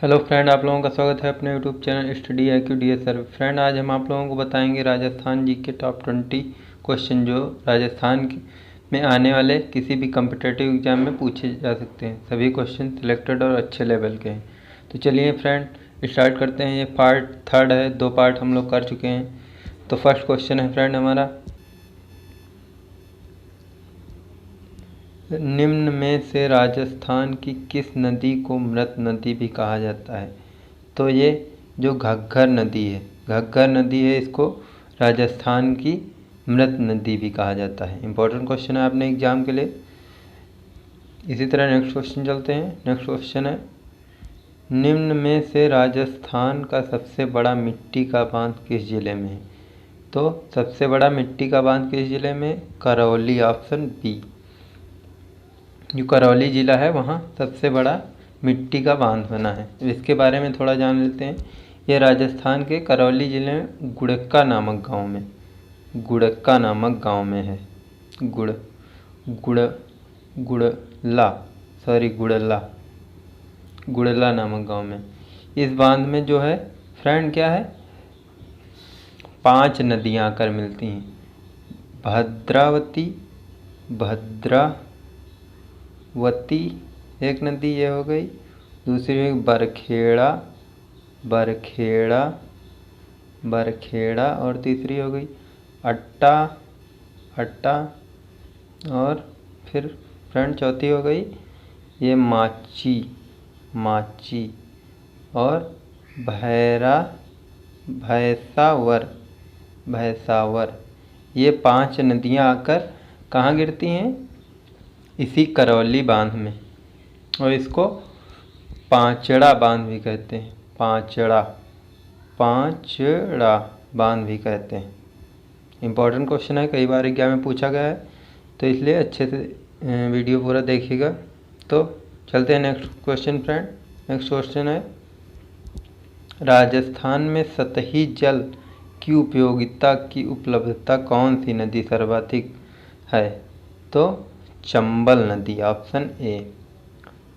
Hello friend, आप लोगों का स्वागत है अपने YouTube channel study IQ DS sir. Friend, आज हम आप लोगों को बताएंगे राजस्थान जी के टॉप 20 क्वेश्चन जो राजस्थान में आने वाले किसी भी कम्पिटेटिव एग्जाम में पूछे जा सकते हैं। सभी क्वेश्चन सिलेक्टेड और अच्छे लेवल के हैं। तो चलिए फ्रेंड स्टार्ट करते हैं। ये पार्ट 3 है, 2 पार्ट हम लोग कर चुके हैं। तो फर्स्ट क्वेश्चन है फ्रेंड हमारा, निम्न में से राजस्थान की किस नदी को मृत नदी भी कहा जाता है? तो ये जो घग्गर नदी है, इसको राजस्थान की मृत नदी भी कहा जाता है। इंपॉर्टेंट क्वेश्चन है आपने एग्जाम के लिए। इसी तरह नेक्स्ट क्वेश्चन चलते हैं। नेक्स्ट क्वेश्चन है, निम्न में से राजस्थान का सबसे बड़ा मिट्टी का बांध किस जिले में है? तो सबसे बड़ा मिट्टी का बांध किस जिले में? Karauli, option B. जो करौली ज़िला है वहाँ सबसे बड़ा मिट्टी का बांध बना है। इसके बारे में थोड़ा जान लेते हैं। ये राजस्थान के करौली ज़िले में गुड़क्का नामक गांव में है। गुड़ला नामक गांव में। इस बांध में जो है फ्रेंड क्या है, 5 नदियाँ आकर मिलती हैं। भद्रावती एक नदी ये हो गई, दूसरी में बरखेड़ा और तीसरी हो गई अट्टा और फिर फ्रेंड चौथी हो गई ये माची और भैसावर। ये 5 नदियाँ आकर कहाँ गिरती हैं? इसी करौली बांध में, और इसको पांचड़ा बांध भी कहते हैं। पांचड़ा बांध भी कहते हैं। इम्पॉर्टेंट क्वेश्चन है, कई बार एग्जाम में पूछा गया है, तो इसलिए अच्छे से वीडियो पूरा देखिएगा। तो चलते हैं next question friend. Next question है, राजस्थान में सतही जल की उपलब्धता कौन सी नदी सर्वाधिक है? तो चंबल नदी, ऑप्शन ए।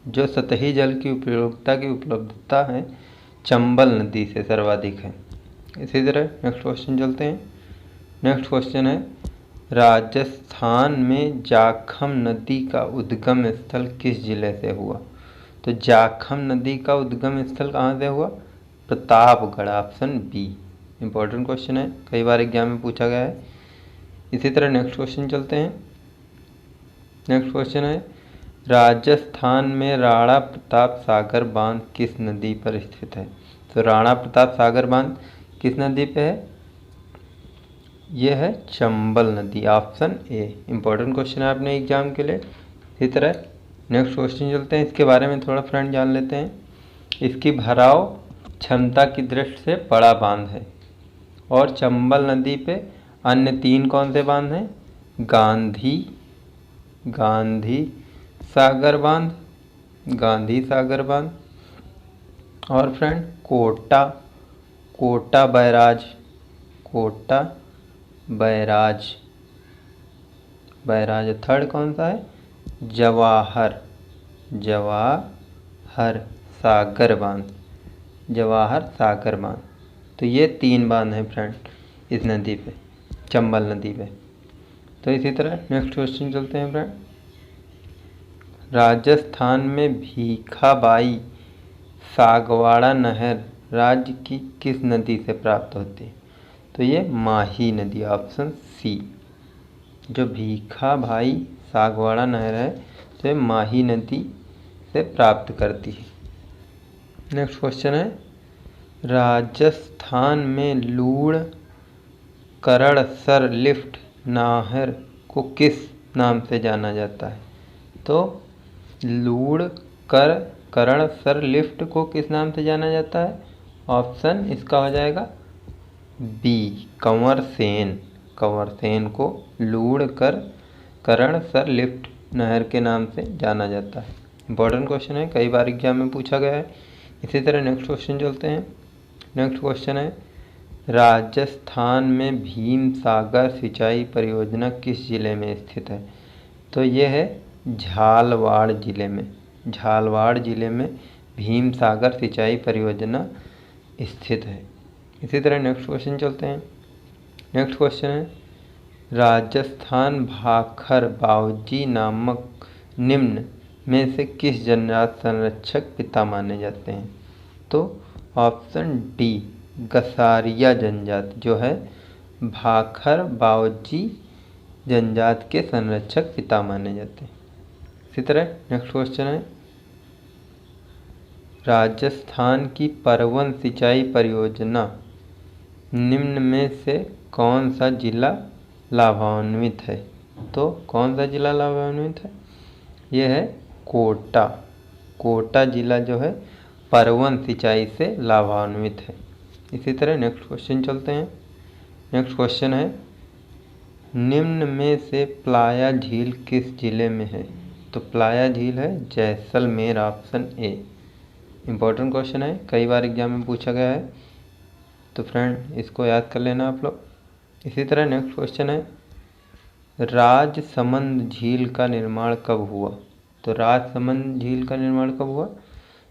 जो सतही जल की उपलब्धता है चंबल नदी से सर्वाधिक है। इसी तरह नेक्स्ट क्वेश्चन चलते हैं। नेक्स्ट क्वेश्चन है, राजस्थान में जाखम नदी का उद्गम स्थल किस जिले से हुआ? तो जाखम नदी का उद्गम स्थल कहाँ से हुआ? Pratapgarh, option B. Important question है, कई बार एग्जाम में पूछा गया है। इसी तरह नेक्स्ट क्वेश्चन चलते हैं। नेक्स्ट क्वेश्चन है, राजस्थान में राणा प्रताप सागर बांध किस नदी पर स्थित है? तो राणा प्रताप सागर बांध किस नदी पे है? यह है चंबल नदी, ऑप्शन ए। इम्पोर्टेंट क्वेश्चन है आपने एग्जाम के लिए। इसी तरह नेक्स्ट क्वेश्चन चलते हैं। इसके बारे में थोड़ा फ्रेंड जान लेते हैं। इसकी भराव क्षमता की दृष्टि से बड़ा बांध है। और चंबल नदी पे अन्य 3 कौन से बांध हैं? गांधी सागर बांध और फ्रेंड कोटा बैराज। थर्ड कौन सा है? जवाहर सागर बांध। तो ये 3 बांध हैं फ्रेंड इस नदी पे, चंबल नदी पे। तो इसी तरह नेक्स्ट क्वेश्चन चलते हैं फ्रेंड। राजस्थान में भीखाबाई सागवाड़ा नहर राज्य की किस नदी से प्राप्त होती है? तो ये माही नदी, ऑप्शन सी। जो भीखाबाई सागवाड़ा नहर है तो ये माही नदी से प्राप्त करती है। नेक्स्ट क्वेश्चन है, राजस्थान में लूणकरणसर लिफ्ट नहर को किस नाम से जाना जाता है? तो लूणकरणसर लिफ्ट को किस नाम से जाना जाता है? ऑप्शन इसका हो जाएगा बी, कंवर सेन को लूणकरणसर लिफ्ट नहर के नाम से जाना जाता है। इंपॉर्टेंट क्वेश्चन है, कई बार एग्जाम में पूछा गया है। इसी तरह नेक्स्ट क्वेश्चन चलते हैं। नेक्स्ट क्वेश्चन है, राजस्थान में भीम सागर सिंचाई परियोजना किस जिले में स्थित है? तो ये है झालवाड़ जिले में भीम सागर सिंचाई परियोजना स्थित है। इसी तरह नेक्स्ट क्वेश्चन चलते हैं। नेक्स्ट क्वेश्चन है, राजस्थान भाखर बावजी नामक निम्न में से किस जनजाति संरक्षक पिता माने जाते हैं? तो ऑप्शन डी गसारिया जनजाति जो है भाखर बावजी जनजाति के संरक्षक पिता माने जाते हैं। इसी तरह नेक्स्ट क्वेश्चन है, राजस्थान की परवन सिंचाई परियोजना निम्न में से कौन सा जिला लाभान्वित है? तो कौन सा जिला लाभान्वित है? यह है कोटा। कोटा जिला जो है परवन सिंचाई से लाभान्वित है। इसी तरह नेक्स्ट क्वेश्चन चलते हैं। नेक्स्ट क्वेश्चन है, निम्न में से प्लाया झील किस जिले में है? तो प्लाया झील है Jaisalmer, option A. Important question है, कई बार एग्जाम में पूछा गया है, तो फ्रेंड इसको याद कर लेना आप लोग। इसी तरह नेक्स्ट क्वेश्चन है, राजसमंद झील का निर्माण कब हुआ? तो राजसमंद झील का निर्माण कब हुआ?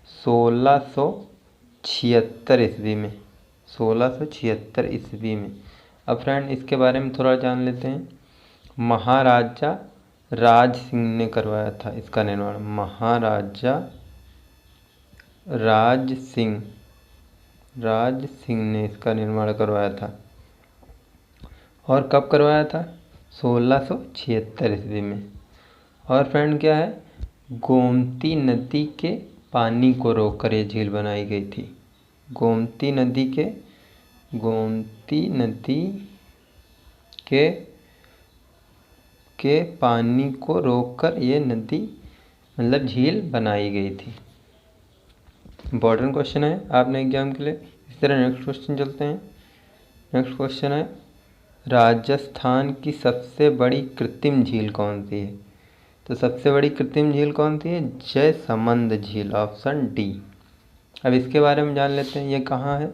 1676 ईस्वी में। 1676 ईस्वी में। अब फ्रेंड इसके बारे में थोड़ा जान लेते हैं। महाराजा राज सिंह ने करवाया था इसका निर्माण। महाराजा राज सिंह ने इसका निर्माण करवाया था। और कब करवाया था? 1676 ईस्वी में। और फ्रेंड क्या है, गोमती नदी के पानी को रोककर ये झील बनाई गई थी। गोमती नदी के पानी को रोककर ये नदी मतलब झील बनाई गई थी। इम्पोर्टेंट क्वेश्चन है आपने एग्जाम के लिए। इस तरह नेक्स्ट क्वेश्चन चलते हैं। नेक्स्ट क्वेश्चन है, राजस्थान की सबसे बड़ी कृत्रिम झील कौन सी है? तो सबसे बड़ी कृत्रिम झील कौन सी है? जयसमंद झील, ऑप्शन डी। अब इसके बारे में जान लेते हैं। ये कहाँ है?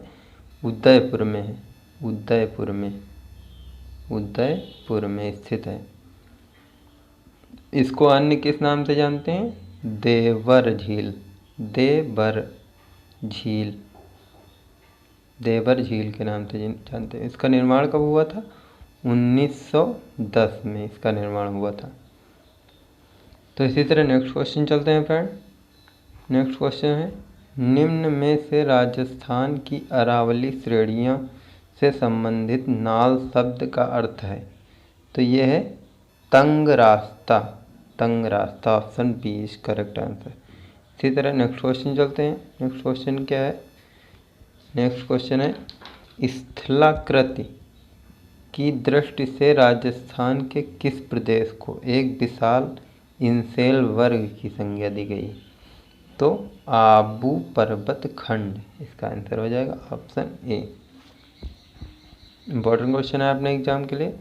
उदयपुर में है। उदयपुर में स्थित है। इसको अन्य किस नाम से जानते हैं? देवर झील के नाम से जानते हैं। इसका निर्माण कब हुआ था? 1910 में इसका निर्माण हुआ था। तो इसी तरह नेक्स्ट क्वेश्चन चलते हैं फ्रेंड। नेक्स्ट क्वेश्चन है, निम्न में से राजस्थान की अरावली श्रेणियों से संबंधित नाल शब्द का अर्थ है? तो ये है तंग रास्ता, option B is correct answer. इसी तरह नेक्स्ट क्वेश्चन चलते हैं। नेक्स्ट क्वेश्चन क्या है? नेक्स्ट क्वेश्चन है, स्थलाकृति की दृष्टि से राजस्थान के किस प्रदेश को एक विशाल इंसेल वर्ग की संज्ञा दी गई? तो आबू पर्वत खंड इसका आंसर हो जाएगा, ऑप्शन ए। इम्पोर्टेंट क्वेश्चन है आपने एग्जाम के लिए।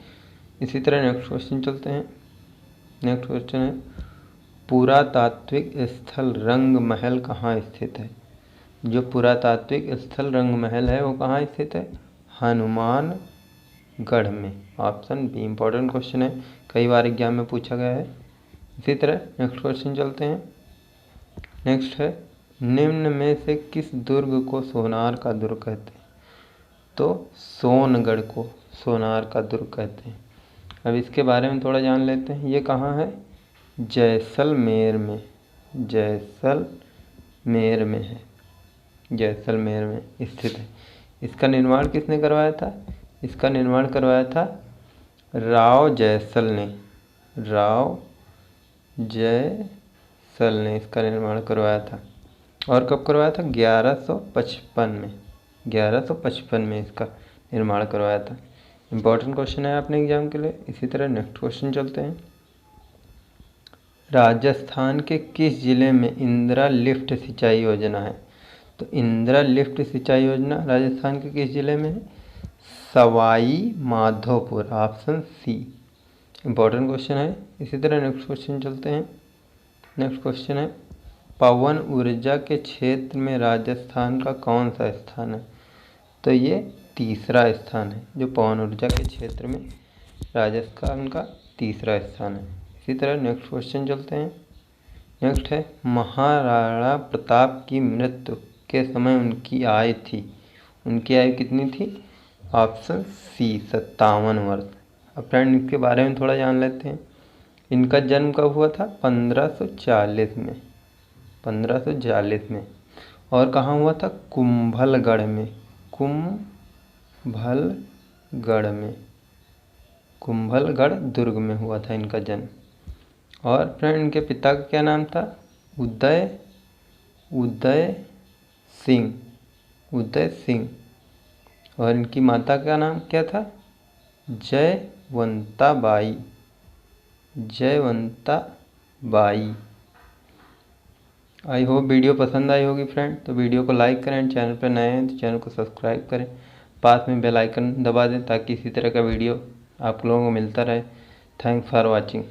इसी तरह नेक्स्ट क्वेश्चन चलते हैं। नेक्स्ट क्वेश्चन है, पुरातात्विक स्थल रंग महल कहाँ स्थित है? जो पुरातात्विक स्थल रंग महल है वो कहाँ स्थित है? हनुमानगढ़ में, ऑप्शन बी। इम्पोर्टेंट क्वेश्चन है, कई बार एग्जाम में पूछा गया है। इसी तरह नेक्स्ट क्वेश्चन चलते हैं। नेक्स्ट है, निम्न में से किस दुर्ग को सोनार का दुर्ग कहते हैं? तो सोनगढ़ को सोनार का दुर्ग कहते हैं। अब इसके बारे में थोड़ा जान लेते हैं। ये कहाँ है? जैसलमेर में है। जैसलमेर में स्थित है। इसका निर्माण किसने करवाया था? इसका निर्माण करवाया था राव जयसल ने इसका निर्माण करवाया था। और कब करवाया था? 1155 में इसका निर्माण करवाया था। इम्पोर्टेंट क्वेश्चन है आपने एग्जाम के लिए। इसी तरह नेक्स्ट क्वेश्चन चलते हैं। राजस्थान के किस जिले में इंदिरा लिफ्ट सिंचाई योजना है? तो इंदिरा लिफ्ट सिंचाई योजना राजस्थान के किस जिले में है? Sawai Madhopur, option C. Important question है। इसी तरह नेक्स्ट क्वेश्चन चलते हैं। नेक्स्ट क्वेश्चन है, पवन ऊर्जा के क्षेत्र में राजस्थान का कौन सा स्थान है? तो ये तीसरा स्थान है, जो पवन ऊर्जा के क्षेत्र में राजस्थान का तीसरा स्थान है। इसी तरह नेक्स्ट क्वेश्चन चलते हैं। नेक्स्ट है महाराणा प्रताप की मृत्यु के समय उनकी आयु थी। उनकी आयु कितनी थी? ऑप्शन सी 57 वर्ष। अब फ्रेंड इसके बारे में थोड़ा जान लेते हैं। इनका जन्म कब हुआ था? 1540 में। 1540 में। और कहाँ हुआ था? कुंभलगढ़ में। कुंभलगढ़ में, कुंभलगढ़ दुर्ग में हुआ था इनका जन्म। और फ्रेंड इनके पिता का क्या नाम था? उदय सिंह। उदय सिंह। और इनकी माता का नाम क्या था? Jaiwanta by. Jaiwanta by. I hope video पसंद आई होगी फ्रेंड। तो वीडियो को लाइक करें, चैनल पर नए हैं तो चैनल को सब्सक्राइब करें, पास में बेल आइकन दबा दें ताकि इसी तरह का वीडियो आप लोगों को मिलता रहे। Thanks for watching.